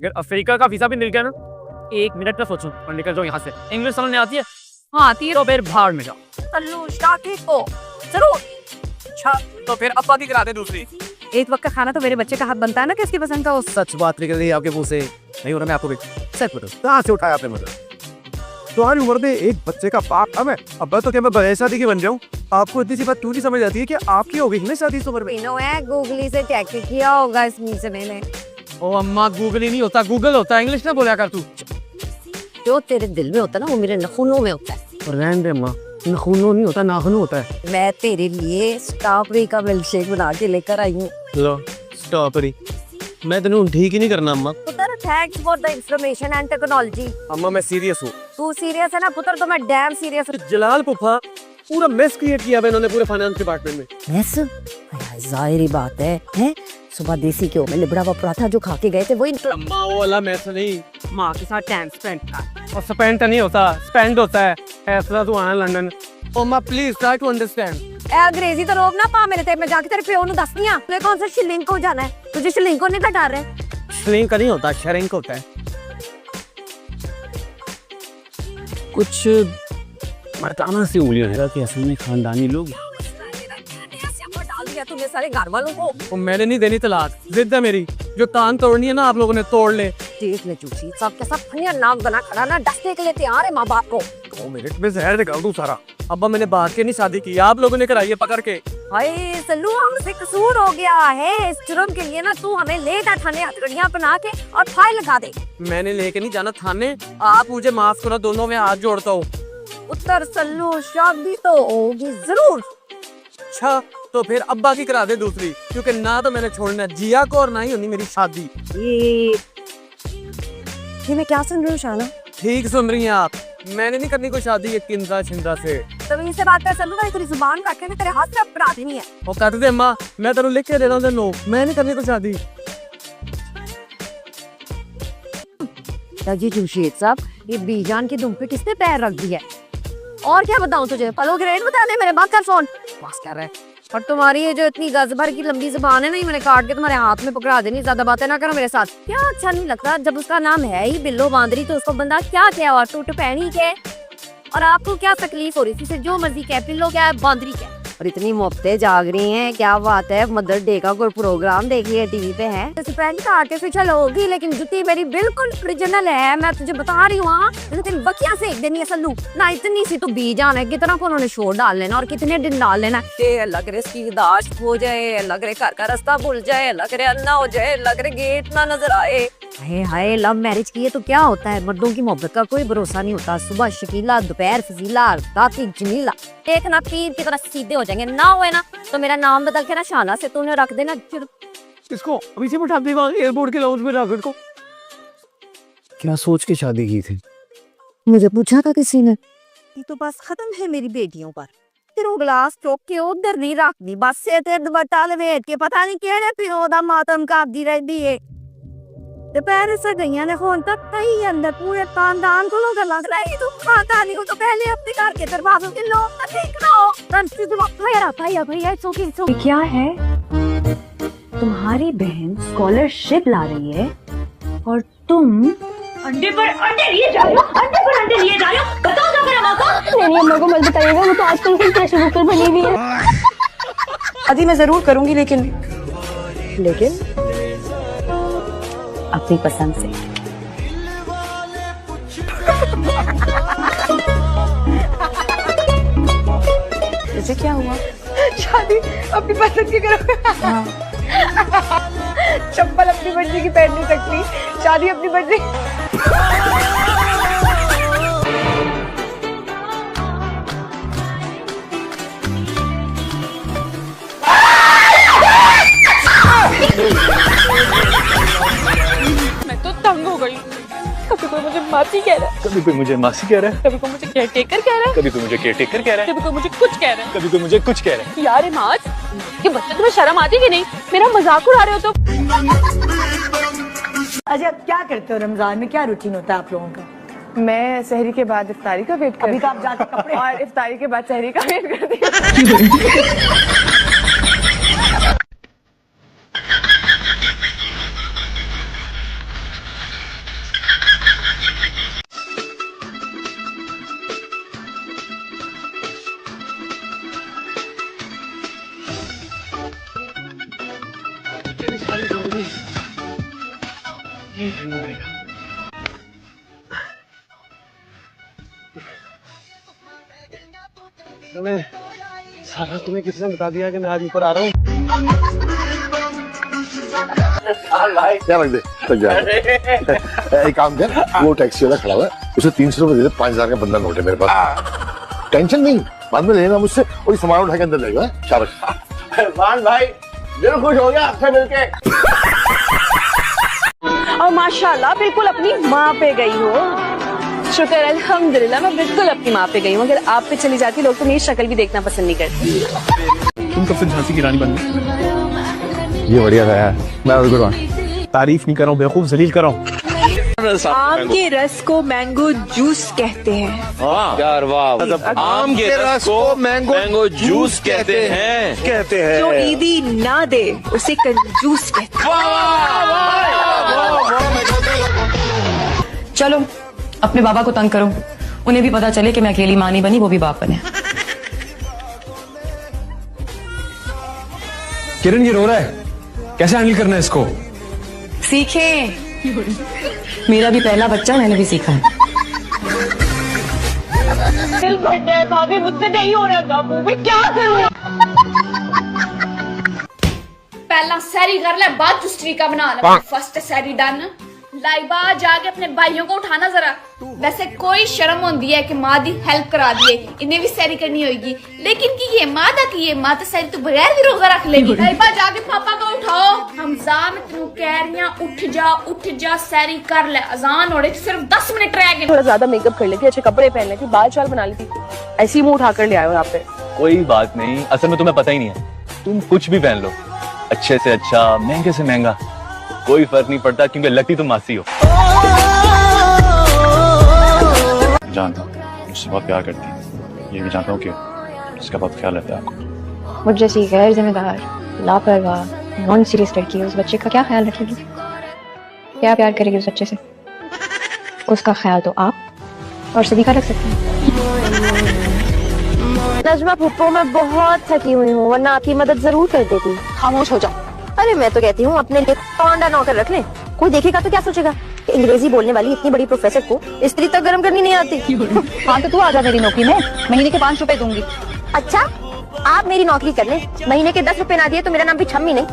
अगर अफ्रीका का वीजा भी मिल गया ना, 1 मिनट में सोचो और निकल जाओ यहाँ से। इंग्लिश समझ नहीं आती है? हाँ आती है तो फिर बाहर में जाओ। सल्लू शादी को जरूर। अच्छा तो फिर अब्बा की करा दे दूसरी। एक वक्त का खाना तो मेरे बच्चे का हक बनता है ना कि इसकी पसंद का हो। सच बात निकल रही है आपके मुंह से, नहीं हो रहा मैं आपको भी सच बताऊं, कहाँ से उठाया आपने मुझे? तुम्हारी उम्र में एक बच्चे का बाप अब मैं अब्बा तो क्या मैं बगैर शादी के बन जाऊं? आपको इतनी सी बात क्यों नहीं समझ आती है कि आपकी हो गई ना शादी इस उम्र में? है गूगली से चेक किया होगा इस मीसे ने। ओ अम्मा गूगल ही नहीं होता, गूगल होता है। इंग्लिश ना बोला कर तू। जो तेरे दिल में होता है ना वो मेरे नखूनों में होता है। और रहने दे अम्मा, नखूनों नहीं होता नाखूनों होता है। मैं तेरे लिए स्ट्रॉबेरी का मिल्क शेक बना के लेकर आई हूँ। लो स्ट्रॉबेरी, मैं तेनू ठीक ही नहीं करना अम्मा। पुत्र thanks for the information and technology. अम्मा मैं सीरियस हूँ। तू सीरियस है ना पुत्र? तो मैं डैम सीरियस हूँ। जलाल पुफा पूरा मेस क्रिएट किया है इन्होंने पूरे फाइनेंस डिपार्टमेंट में। मेस? जाहिर ही बात है? सुबह देसी घ्यो में लिबड़ा हुआ पराठा जो खा के गए थे वही। अम्मा वो वाला मेस नहीं, माँ के साथ टाइम स्पेंड कर। और स्पेंड नहीं होता, स्पेंड होता है। ऐसा तू आना लंदन। अम्मा प्लीज ट्राई टू अंडरस्टैंड। अंग्रेजी तो रोक ना पा मेरे ते, मैं जाके तेरे प्यो नु दसनी आ। तूने कौन सा शिलिंग को जाना है? तुझे शिलिंग को नहीं कटा रहे? श्लिंक नहीं होता, शरिंक होता है। कुछ मर्दाना सी उंगलियां है कि असल में खानदानी लोग। तुमने सारे घर वालों को। मैंने नहीं देनी तलाक, जिद है मेरी। जो तान तोड़नी है ना आप लोगों ने तोड़ ले। देख ले चूसी, सब के सब फनिया नाक बना खड़ा ना डसने के लिए तैयार है माँ बाप को। 2 मिनट में जहर निकाल दूं सारा। अब्बा मैंने बात के नहीं शादी की, आप लोगों ने कराई है पकड़ के। हाय सल्लू हमसे कसूर हो गया है। इस जुर्म के लिए ना तू हमें ले जा थाने, हथकड़ियां बना के और फाइल लगा दे। मैंने लेके नहीं जाना थाने, आप मुझे माफ करो, दोनों में हाथ जोड़ता हूँ। उत्तर सल्लू शादी तो होगी जरूर। अच्छा तो फिर अब्बा की करा दे दूसरी, क्योंकि ना तो मैंने छोड़ना जिया को और ना ही होनी मेरी शादी। ये मैं क्या सुन रही हूँ शाना? ठीक सुन रही हैं आप, मैंने नहीं करनी कोई शादी एक किंदा छिंदा से। तभी से बात कर सल्लू ना, तेरी जुबान काट के तेरे हाथ से अपराध नहीं है। वो कर दे अम्मा, मैं तेरे लिख के दे रहा हूँ तेनों, मैं नहीं करनी कोई शादी। जी जमशेद साहब, ये बीजान की दुम पे किसने पैर रख दिया है? और क्या बताऊं तुझे? पलों के रेट बता दे मेरे, बात कर फोन। बस कर रहा है। और तुम्हारी ये जो इतनी गज भर की लंबी जुबान है ना, मैंने काट के तुम्हारे हाथ में पकड़ा देनी। ज्यादा बातें ना करो मेरे साथ। क्या अच्छा नहीं लगता जब उसका नाम है ही बिल्लो बांदरी तो उसको बंदा क्या क्या और टूट पैनी के। और आपको क्या तकलीफ हो रही थी? जो मर्जी क्या, पिल्लो क्या है, बांदरी क्या है? और इतनी मोहब्बतें जाग रही हैं, क्या बात है? मदर डे का कोई प्रोग्राम देखिए टीवी पे है। पैंट का आर्टिफिशियल होगी लेकिन जुती मेरी बिल्कुल ओरिजिनल है। मैं तुझे बता रही हूँ, तेरी बकिया से एक दिन ये सल्लू ना इतनी सी तो बीज आना है, कितना को उन्होंने शोर डाल लेना और कितने दिन डाल लेना। लग रहे इसकी दाश्त हो जाए, लग रहे घर का रास्ता भूल जाए, लग रहे अन्ना हो जाए, लग रहे गेट ना नजर आए। हाय हाय, लव मैरिज की है तो क्या होता है? मर्दों की मोहब्बत का कोई भरोसा नहीं होता। सुबह शकीला, दोपहर फजीला, रात जमीला। एक ना पीर की तरह सीधे हो जाएंगे। ना हुए ना तो मेरा नाम बदल के ना शाना से तूने रख देना। इसको अभी से बिठा दे वहाँ एयरपोर्ट के लाउंज में राघव को। क्या सोच के शादी की थी? मुझे पूछा था किसी ने। ये तो बस खत्म है मेरी बेटियों पर। तेरे ग्लास चौक के उधर नहीं रखनी, बस से तेरे बटाल वेट के पता नहीं केड़े पियो दा मातम कादी रहती है। दोपहर से गईया ने फोन तक कहीं अंदर पूरे खानदान को लोग लग रहा है तो खानदानी को तो पहले अपने घर के दरवाजों के लोग ठीक ना हो। भैया भैया क्या है? तुम्हारी बहन स्कॉलरशिप ला रही है और तुम अंडे पर अंडे लिए जा रहे हो, अंडे पर अंडे लिए जा रहे हो। बताओ तो मेरा मौका। मेरी अम्मा को मत बताइएगा, वो तो आजकल की प्रेशर कुकर बनी हुई है। शादी मैं जरूर करूंगी लेकिन अपनी पसंद से। ऐसे क्या हुआ? शादी अपनी पसंद की करो। चप्पल अपनी मर्जी की पहन नहीं सकती, शादी अपनी मर्जी। मैं तो तंग हो गई। कभी कोई मुझे मासी कह रहा है, कभी कोई मुझे मासी कह रहा है, कभी कोई मुझे केयरटेकर कह रहा है, कभी कोई मुझे केयरटेकर कह रहा है, कभी कोई मुझे कुछ कह रहा है, कभी कोई मुझे कुछ कह रहा है। यार इमाज, ये बच्चे तुम्हें शर्म आती कि नहीं? मेरा मजाक उड़ा रहे हो तो। अच्छा क्या करते हो रमजान में? क्या रूटीन होता है आप लोगों का? मैं सहरी के बाद इफ्तारी का वेट करती अभी तो आप जाके कपड़े और इफ्तारी के बाद सहरी का वेट करती हूँ। सारा तुम्हें किसने बता दिया कि मैं आज ऊपर आ रहा हूँ? क्या रख दे तक जाएगा। एक काम कर, वो टैक्सी वाला खड़ा हुआ है, उसे 300 रुपए दे दे, 5,000 का बंदा नोट है मेरे पास। टेंशन नहीं, बाद में लेना मुझसे और ये सामान उठा के अंदर लेगा। शाबाश। मान भाई दिल खुश हो गया आपसे मिलके। और माशाल्लाह बिल्कुल अपनी माँ पे गई हो। शुक्र अल्हम्दुलिल्लाह, मैं बिल्कुल अपनी माँ पे गई हूँ। अगर आप पे चली जाती लोग तो मेरी शक्ल भी देखना पसंद नहीं करते। तुम कब से झांसी की रानी बन गई? ये बढ़िया था यार, मैं गुड वन। तारीफ नहीं कर रहा हूँ, बेवकूफ जलील कर रहा हूँ। आम के रस को मैंगो जूस कहते हैं। यार वाह, आम के रस को मैंगो जूस कहते हैं। जो ईदी ना दे उसे कंजूस कहते हैं। चलो अपने बाबा को तंग करो, उन्हें भी पता चले कि मैं अकेली माँ नहीं बनी, वो भी बाप बने। किरण ये रो रहा है, कैसे हैंडल करना है इसको? सीखें, मेरा भी पहला बच्चा, मैंने भी सीखा है। दिल भरता है भाभी, मुझसे नहीं हो रहा काबू, मैं क्या करूं? पहला सैरी कर ले, बाद दूसरी का बना ले। फर्स्ट सैरी डन। लाइबा जाके अपने भाइयों को उठाना जरा। वैसे कोई शर्म होती है कि माँ दी हेल्प करा दिए, इन्हें भी सैरी करनी होगी, लेकिन की ये माँ दा की ये माँ तो सैरी तो बगैर भी रोजा रख लेगी। लाइबा जाके पापा को उठाओ। हमजा मैं तेनू कह रही हूं, उठ जा सैरी कर ले। अजान हो रही, सिर्फ 10 मिनट रह गए। थोड़ा ज्यादा मेकअप कर लेती, अच्छे कपड़े पहन लेती, बाल चाल बना लेती, ऐसी मुंह उठा कर ले आयो यहाँ पे। कोई बात नहीं, असल में तुम्हें पता ही नहीं है। तुम कुछ भी पहन लो, अच्छे से अच्छा, महंगे से महंगा, कोई फर्क नहीं पड़ता, क्योंकि लगती तुम मासी हो। जानता हूँ मुझसे बहुत प्यार करती है, ये भी जानता हूँ कि उसका बहुत ख्याल रहता है आपको। मुझ जैसी गैर जिम्मेदार, लापरवाह, नॉन सीरियस लड़की उस बच्चे का क्या ख्याल रखेगी? क्या प्यार करेगी उस बच्चे से? उसका ख्याल तो आप और सभी का रख सकते हैं। नजमा पुप्पो, मैं बहुत थकी हुई हूँ, वरना आपकी मदद जरूर कर देती। खामोश हो जाओ। अरे मैं तो कहती हूँ अपने लिए पांडा नौकर रख ले, कोई देखेगा तो क्या सोचेगा कि अंग्रेजी बोलने वाली इतनी बड़ी प्रोफेसर को स्त्री तक गर्म करनी नहीं आती। हाँ तो तू आ जा मेरी नौकरी में, महीने के 5 रुपए दूंगी। अच्छा, आप मेरी नौकरी कर ले, महीने के 10 रुपए ना दिए तो मेरा नाम भी छम्मी नहीं।